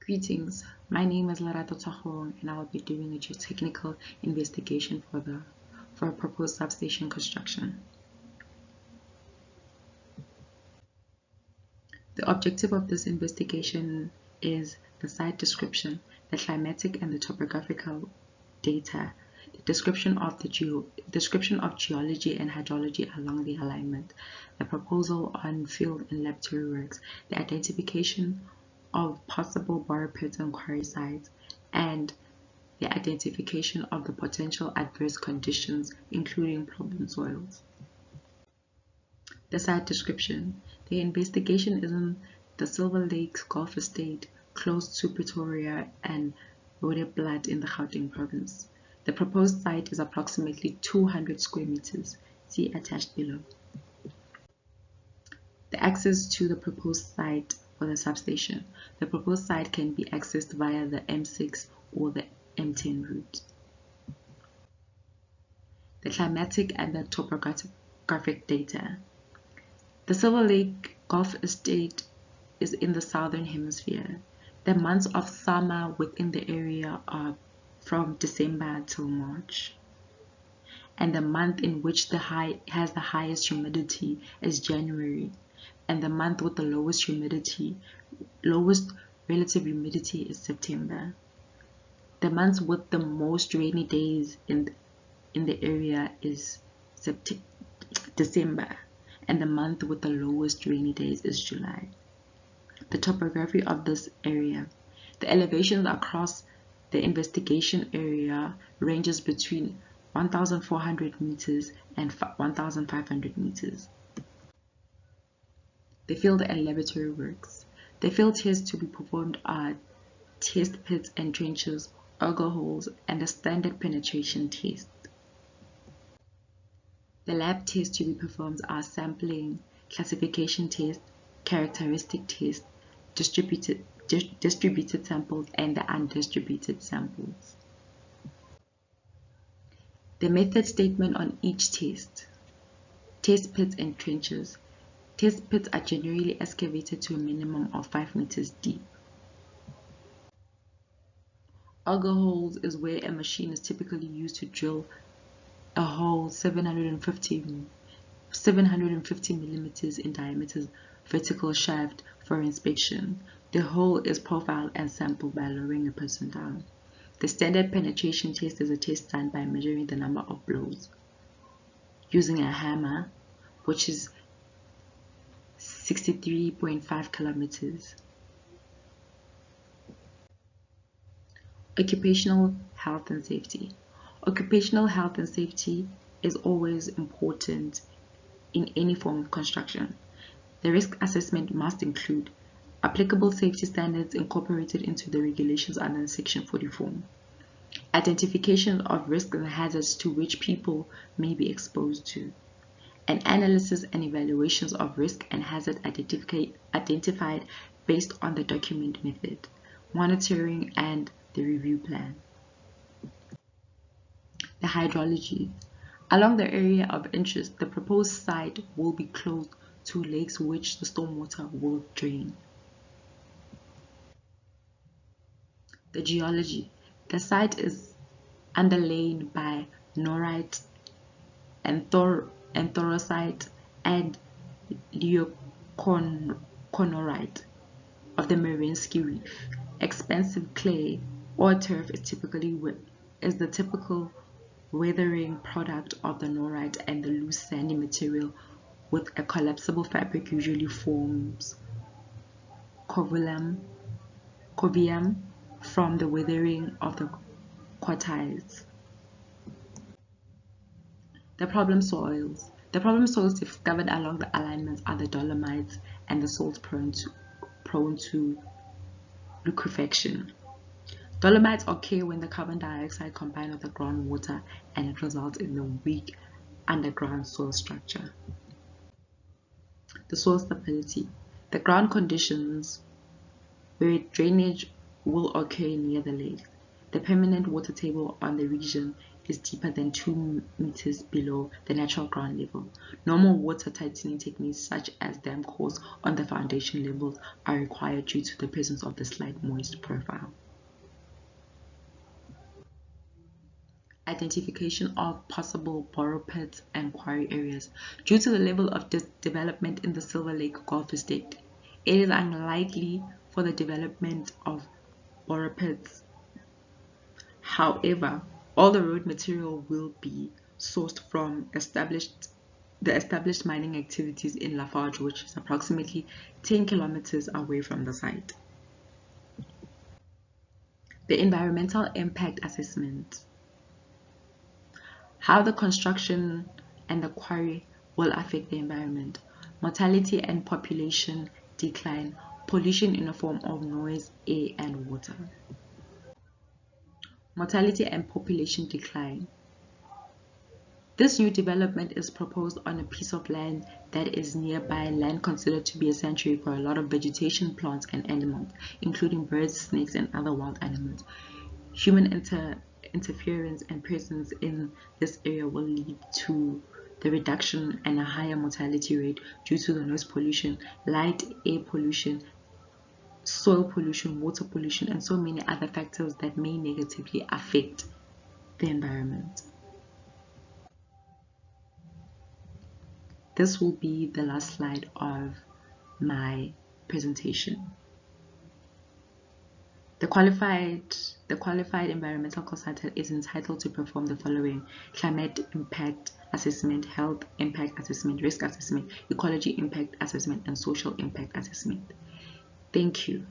Greetings, my name is Lerato Tahong and I'll be doing a geotechnical investigation for a proposed substation construction. The objective of this investigation is the site description, the climatic and the topographical data, the description of geology and hydrology along the alignment, the proposal on field and laboratory works, the identification of possible borrow pits and quarry sites, and the identification of the potential adverse conditions, including problem soils. The site description. The investigation is in the Silver Lakes Golf Estate, close to Pretoria and Roodeplaat in the Gauteng province. The proposed site is approximately 200 square meters. See attached below. The access to the proposed site for the substation. The proposed site can be accessed via the M6 or the M10 route. The climatic and the topographic data. The Silver Lake Golf Estate is in the southern hemisphere. The months of summer within the area are from December till March. And the month in which has the highest humidity is January. And the month with the lowest relative humidity is September. The months with the most rainy days in the area is December, and the month with the lowest rainy days is July. The topography of this area. The elevations across the investigation area ranges between 1,400 meters and 1,500 meters. The field and laboratory works. The field tests to be performed are test pits and trenches, auger holes, and a standard penetration test. The lab tests to be performed are sampling, classification test, characteristic test, distributed samples, and the undistributed samples. The method statement on each test. Test pits and trenches. Test pits are generally excavated to a minimum of 5 meters deep. Auger holes is where a machine is typically used to drill a hole 750 millimeters in diameter vertical shaft for inspection. The hole is profiled and sampled by lowering a person down. The standard penetration test is a test done by measuring the number of blows using a hammer, which is 63.5 kilometers. Occupational health and safety. Occupational health and safety is always important in any form of construction. The risk assessment must include applicable safety standards incorporated into the regulations under Section 44, identification of risks and hazards to which people may be exposed to, and analysis and evaluations of risk and hazard identified based on the document method, monitoring, and the review plan. The hydrology. Along the area of interest, the proposed site will be close to lakes which the stormwater will drain. The geology. The site is underlain by norite and thorosite and leoconorite of the Marinsky Reef. Expensive clay or turf is the typical weathering product of the norite, and the loose sandy material with a collapsible fabric usually forms covium from the weathering of the quartzites. The problem soils. The problem soils discovered along the alignments are the dolomites and the salts prone to liquefaction. Dolomites occur when the carbon dioxide combines with the groundwater and it results in a weak underground soil structure. The soil stability. The ground conditions where drainage will occur near the lake. The permanent water table on the region is deeper than 2 meters below the natural ground level. Normal water tightening techniques such as dam cores on the foundation levels are required due to the presence of the slight moist profile. Identification of possible borrow pits and quarry areas. Due to the level of development in the Silver Lake Golf District, it is unlikely for the development of borrow pits. However, all the road material will be sourced from the established mining activities in Lafarge, which is approximately 10 kilometers away from the site. The environmental impact assessment. How the construction and the quarry will affect the environment. Mortality and population decline. Pollution in the form of noise, air, and water. Mortality and population decline. This new development is proposed on a piece of land that is nearby land considered to be a sanctuary for a lot of vegetation, plants, and animals, including birds, snakes, and other wild animals. Human interference and presence in this area will lead to the reduction and a higher mortality rate due to the noise pollution, light, air pollution, soil pollution, water pollution, and so many other factors that may negatively affect the environment. This will be the last slide of my presentation. The qualified environmental consultant is entitled to perform the following: climate impact assessment, health impact assessment, risk assessment, ecology impact assessment, and social impact assessment. Thank you.